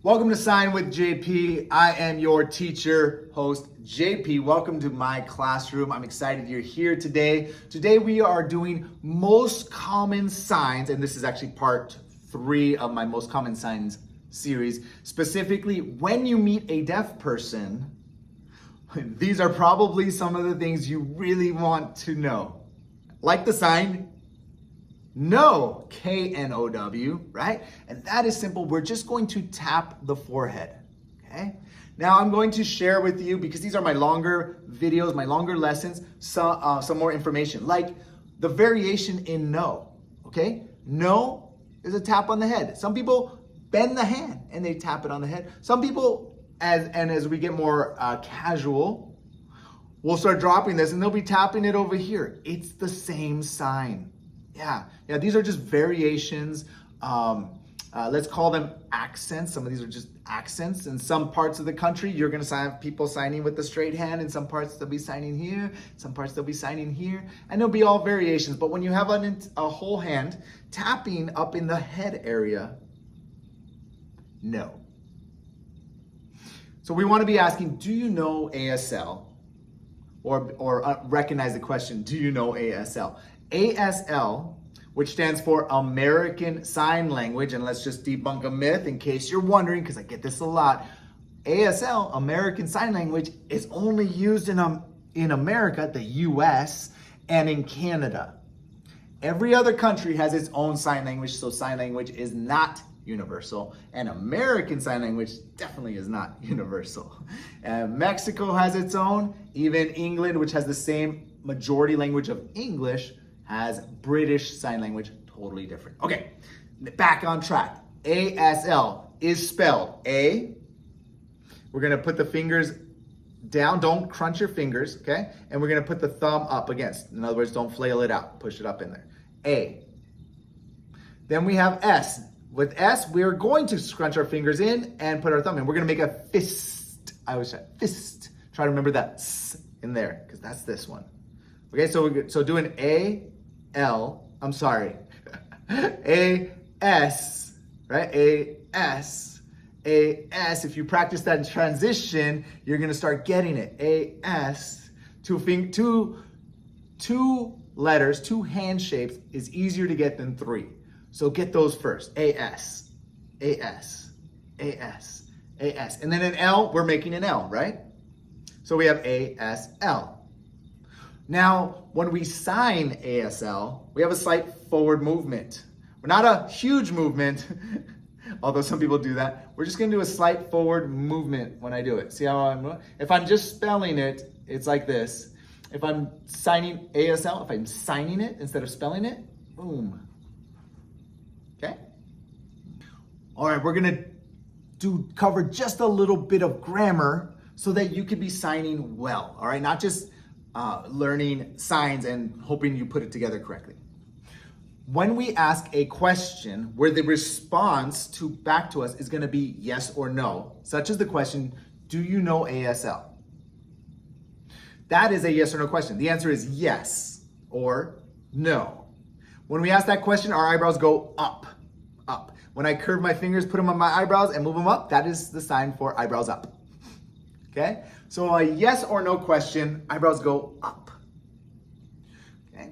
Welcome to Sign with JP. I am your teacher, host JP. Welcome to my classroom. I'm excited you're here today. Today we are doing most common signs, and this is actually part 3 of my most common signs series. Specifically, when you meet a deaf person, these are probably some of the things you really want to know. Like the sign No, K-N-O-W, right? And that is simple. We're just going to tap the forehead, okay? Now I'm going to share with you, because these are my longer videos, my longer lessons, some more information, like the variation in no, okay? No is a tap on the head. Some people bend the hand and they tap it on the head. Some people, as we get more casual, we'll start dropping this and they'll be tapping it over here. It's the same sign. Yeah, these are just variations. Let's call them accents. Some of these are just accents. In some parts of the country, you're gonna have people signing with the straight hand. In some parts, they'll be signing here. Some parts, they'll be signing here. And they'll be all variations. But when you have a whole hand tapping up in the head area, no. So we wanna be asking, do you know ASL? Or recognize the question, do you know ASL? ASL, which stands for American Sign Language, and let's just debunk a myth in case you're wondering, because I get this a lot. ASL, American Sign Language, is only used in America, the US, and in Canada. Every other country has its own sign language, so sign language is not universal, and American Sign Language definitely is not universal. Mexico has its own, even England, which has the same majority language of English, has British Sign Language, totally different. Okay, back on track. ASL is spelled A. We're gonna put the fingers down, don't crunch your fingers, okay? And we're gonna put the thumb up against. In other words, don't flail it out, push it up in there. A. Then we have S. With S, we're going to scrunch our fingers in and put our thumb in. We're gonna make a fist. I always say fist. Try to remember that S in there, because that's this one. Okay, so do an A-S, right? A-S. If you practice that in transition, you're gonna start getting it. A-S, two letters, 2 hand shapes is easier to get than 3. So get those first. A-S, A-S, A-S, A-S. And then an L, we're making an L, right? So we have A-S-L. Now, when we sign ASL, we have a slight forward movement. We're not a huge movement, although some people do that. We're just gonna do a slight forward movement when I do it. See how if I'm just spelling it, it's like this. If I'm signing ASL, if I'm signing it instead of spelling it, boom. Okay? All right, we're gonna cover just a little bit of grammar so that you could be signing well, all right? Not just learning signs and hoping you put it together correctly. When we ask a question where the response back to us is gonna be yes or no, such as the question, do you know ASL? That is a yes or no question. The answer is yes or no. When we ask that question, our eyebrows go up, up. When I curve my fingers, put them on my eyebrows and move them up, that is the sign for eyebrows up. Okay? So a yes or no question, eyebrows go up. Okay?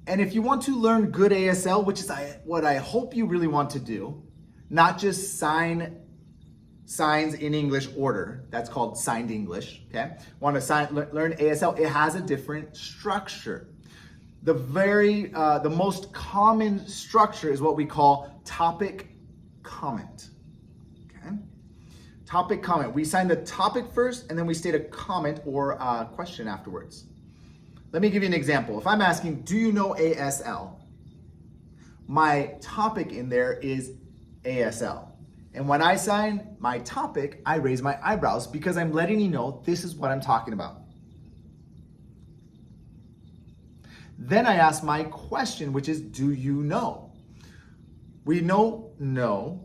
And if you want to learn good ASL, which is what I hope you really want to do, not just signs in English order, that's called signed English, okay? Want to learn ASL, it has a different structure. The most common structure is what we call topic comment. Topic comment. We sign the topic first and then we state a comment or a question afterwards. Let me give you an example. If I'm asking, do you know ASL? My topic in there is ASL. And when I sign my topic, I raise my eyebrows because I'm letting you know this is what I'm talking about. Then I ask my question, which is, do you know? We know no.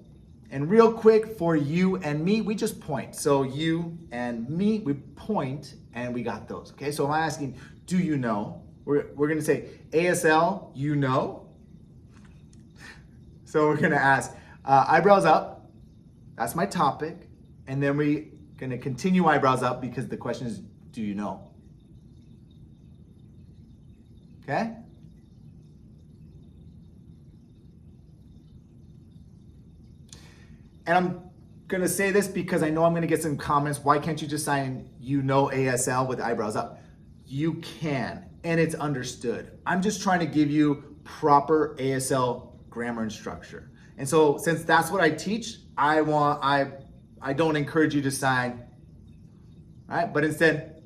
And real quick, for you and me, we just point. So you and me, we point and we got those, okay? So if I'm asking, do you know? We're gonna say, ASL, you know? So we're gonna ask, eyebrows up, That's my topic. And then we're going to continue eyebrows up because the question is, do you know? Okay? And I'm going to say this because I know I'm going to get some comments. Why can't you just sign you know ASL with eyebrows up? You can, and it's understood. I'm just trying to give you proper ASL grammar and structure. And so since that's what I teach, I don't encourage you to sign, right? But instead,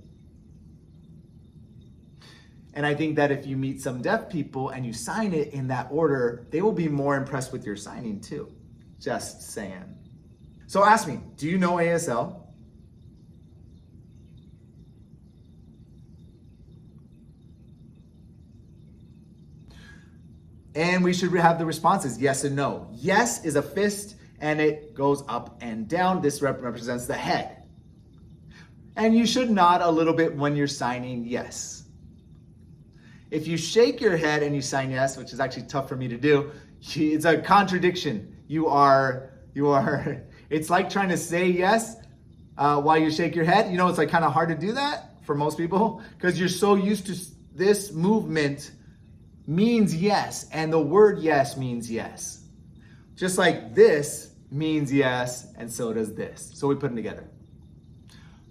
and I think that if you meet some deaf people and you sign it in that order, they will be more impressed with your signing too. Just saying. So ask me, do you know ASL? And we should have the responses, yes and no. Yes is a fist and it goes up and down. This represents the head. And you should nod a little bit when you're signing yes. If you shake your head and you sign yes, which is actually tough for me to do, it's a contradiction. You are, it's like trying to say yes while you shake your head. You know, it's like kind of hard to do that for most people because you're so used to this movement means yes, and the word yes means yes. Just like this means yes, and so does this. So we put them together.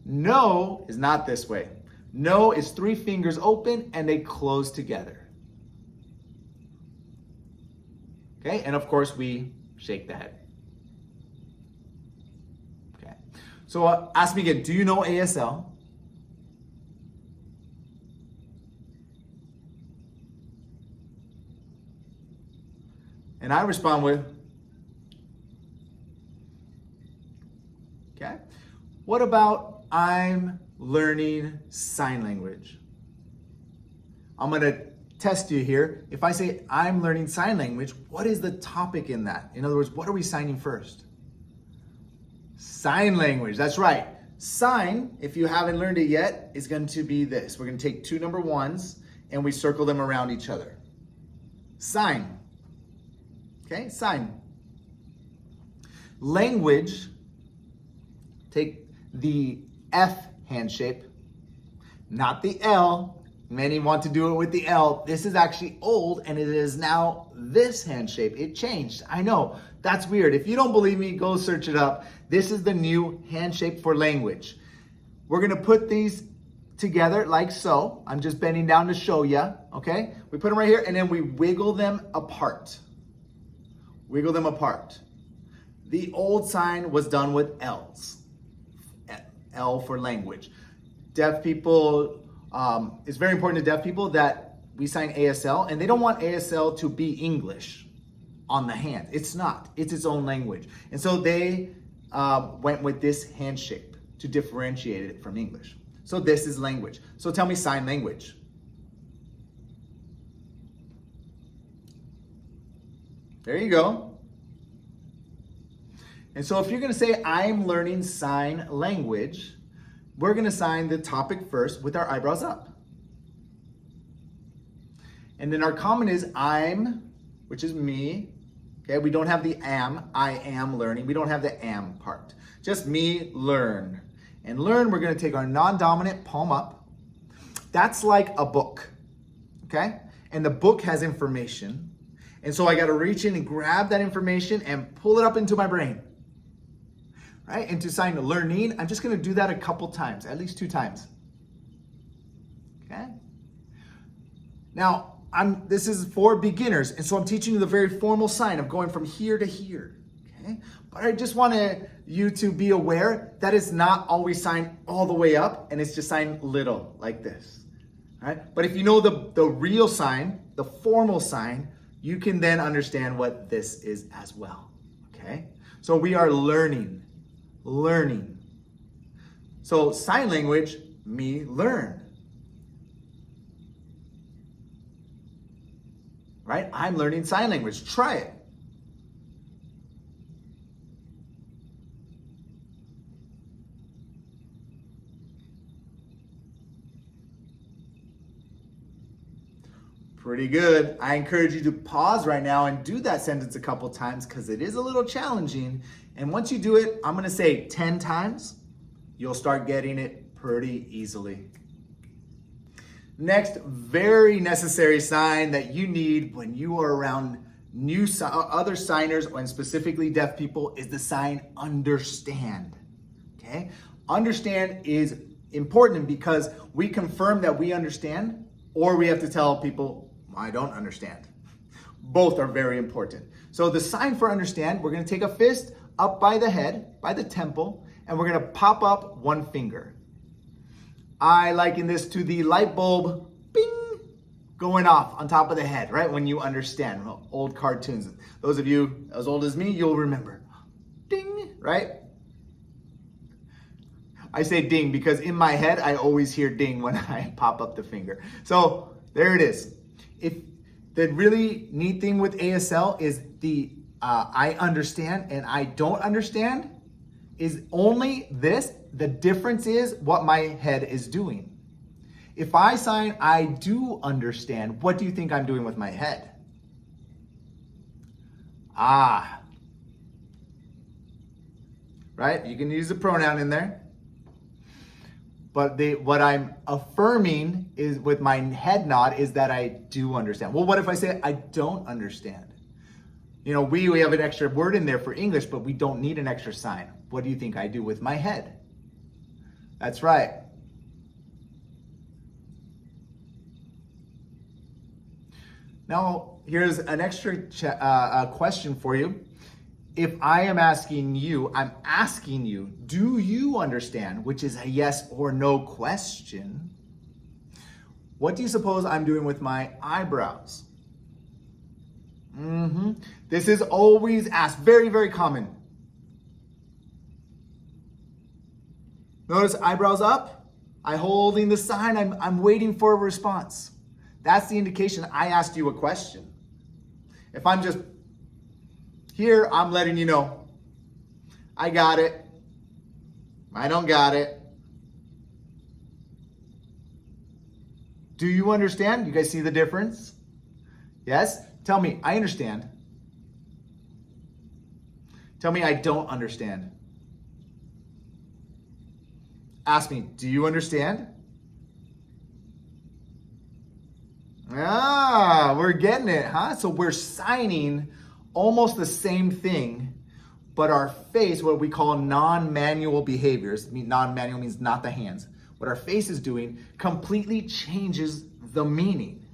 No is not this way. No is 3 fingers open and they close together. Okay, and of course we shake the head. Okay, so ask me again, do you know ASL? And I respond with, okay. What about I'm learning sign language? I'm gonna test you here. If I say I'm learning sign language, what is the topic in that? In other words, what are we signing first? Sign language, that's right. Sign, if you haven't learned it yet, is going to be this. We're gonna take 2 number 1s and we circle them around each other. Sign. Okay, sign. Language, take the F hand shape, not the L. Many want to do it with the L. This is actually old and it is now this hand shape. It changed. I know, that's weird. If you don't believe me, go search it up. This is the new hand shape for language. We're gonna put these together like so. I'm just bending down to show you, okay? We put them right here and then we wiggle them apart. Wiggle them apart. The old sign was done with L's. L for language. Deaf people, it's very important to deaf people that we sign ASL, and they don't want ASL to be English on the hand. It's not. It's its own language. And so they went with this hand shape to differentiate it from English. So this is language. So tell me sign language. There you go. And so if you're going to say, I'm learning sign language, we're going to sign the topic first with our eyebrows up. And then our comment is I'm, which is me. Okay, we don't have the am, I am learning. We don't have the am part. Just me, learn. And learn, we're going to take our non-dominant palm up. That's like a book. Okay? And the book has information. And so I got to reach in and grab that information and pull it up into my brain. Right? And to sign learning, I'm just going to do that a couple times, at least 2 times. Okay? Now, this is for beginners, and so I'm teaching you the very formal sign of going from here to here. Okay? But I just want you to be aware that it's not always signed all the way up, and it's just signed little, like this. All right? But if you know the real sign, the formal sign, you can then understand what this is as well. Okay? So we are learning. So sign language, me learn. Right? I'm learning sign language. Try it. Pretty good. I encourage you to pause right now and do that sentence a couple times because it is a little challenging. And once you do it, I'm gonna say 10 times, you'll start getting it pretty easily. Next, very necessary sign that you need when you are around other signers and specifically deaf people is the sign understand, okay? Understand is important because we confirm that we understand, or we have to tell people, I don't understand. Both are very important. So the sign for understand, we're gonna take a fist up by the head, by the temple, and we're gonna pop up one finger. I liken this to the light bulb, bing, going off on top of the head, right? When you understand, old cartoons. Those of you as old as me, you'll remember. Ding, right? I say ding because in my head, I always hear ding when I pop up the finger. So there it is. If the really neat thing with ASL is the I understand and I don't understand is only this. The difference is what my head is doing. If I sign I do understand, what do you think I'm doing with my head? Ah. Right? You can use a pronoun in there. But what I'm affirming is with my head nod is that I do understand. Well, what if I say I don't understand? You know, we have an extra word in there for English, but we don't need an extra sign. What do you think I do with my head? That's right. Now, here's an extra question for you. If I am asking you, I'm asking you, do you understand? Which is a yes or no question. What do you suppose I'm doing with my eyebrows? This is always asked, very, very common. Notice eyebrows up, I holding the sign, I'm waiting for a response. That's the indication I asked you a question. If I'm just here, I'm letting you know, I got it, I don't got it. Do you understand? You guys see the difference? Yes? Tell me, I understand. Tell me, I don't understand. Ask me, do you understand? Ah, we're getting it, huh? So we're signing almost the same thing, but our face, what we call non-manual behaviors, non-manual means not the hands. What our face is doing completely changes the meaning.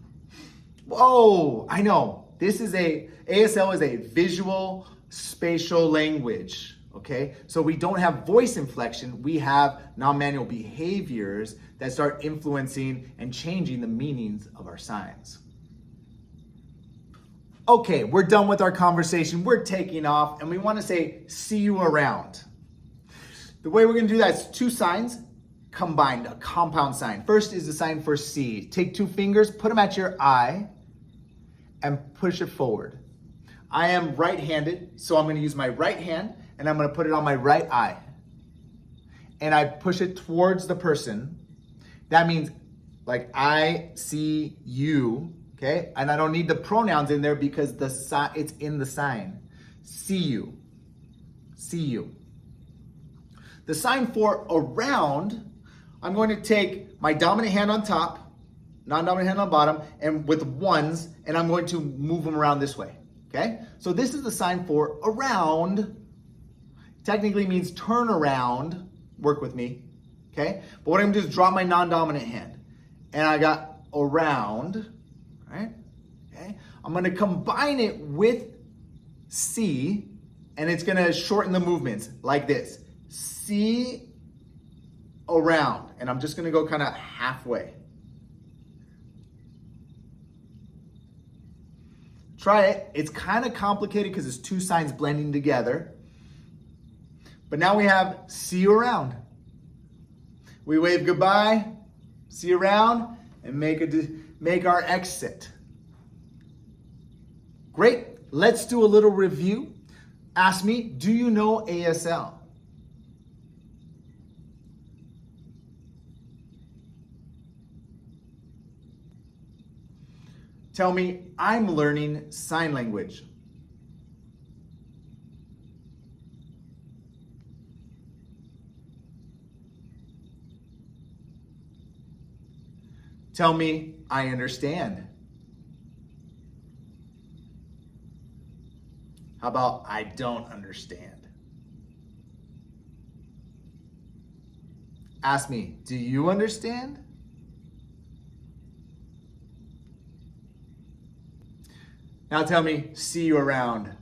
Whoa, I know. ASL is a visual spatial language, okay? So we don't have voice inflection, we have non-manual behaviors that start influencing and changing the meanings of our signs. Okay, we're done with our conversation. We're taking off and we want to say, see you around. The way we're going to do that is two signs combined, a compound sign. First is the sign for see. Take two fingers, put them at your eye and push it forward. I am right-handed, so I'm going to use my right hand and I'm going to put it on my right eye. And I push it towards the person. That means like I see you. Okay, and I don't need the pronouns in there because it's in the sign. See you. See you. The sign for around, I'm going to take my dominant hand on top, non-dominant hand on bottom, and with ones, and I'm going to move them around this way. Okay, so this is the sign for around. Technically means turn around. Work with me. Okay, but what I'm going to do is drop my non-dominant hand, and I got around. Right? Okay. I'm going to combine it with see, and it's going to shorten the movements like this. See around, and I'm just going to go kind of halfway. Try it. It's kind of complicated because it's two signs blending together. But now we have see you around. We wave goodbye, see you around, and make our exit. Great, let's do a little review. Ask me, do you know ASL? Tell me, I'm learning sign language. Tell me, I understand. How about I don't understand? Ask me, do you understand? Now tell me, see you around.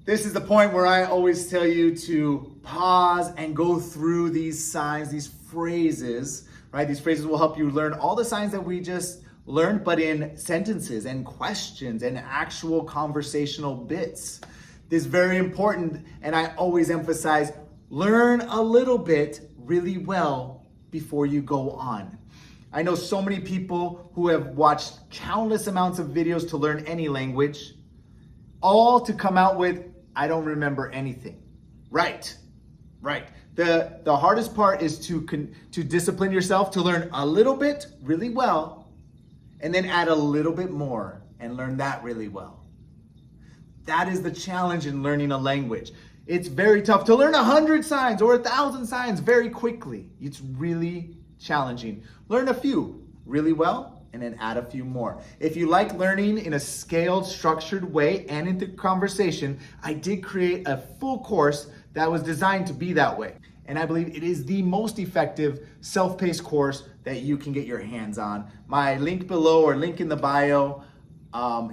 This is the point where I always tell you to pause and go through these signs, these phrases, right? These phrases will help you learn all the signs that we just learned, but in sentences and questions and actual conversational bits. This is very important, and I always emphasize, learn a little bit really well before you go on. I know so many people who have watched countless amounts of videos to learn any language, all to come out with, I don't remember anything. Right. The hardest part is to discipline yourself to learn a little bit really well, and then add a little bit more and learn that really well. That is the challenge in learning a language. It's very tough to learn 100 signs or 1,000 signs very quickly. It's really challenging. Learn a few really well, and then add a few more. If you like learning in a scaled, structured way and into conversation, I did create a full course that was designed to be that way. And I believe it is the most effective self-paced course that you can get your hands on. My link below or link in the bio,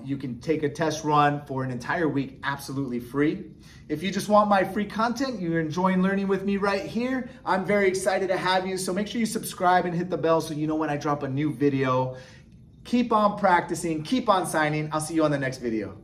you can take a test run for an entire week absolutely free. If you just want my free content, you're enjoying learning with me right here, I'm very excited to have you. So make sure you subscribe and hit the bell so you know when I drop a new video. Keep on practicing, keep on signing. I'll see you on the next video.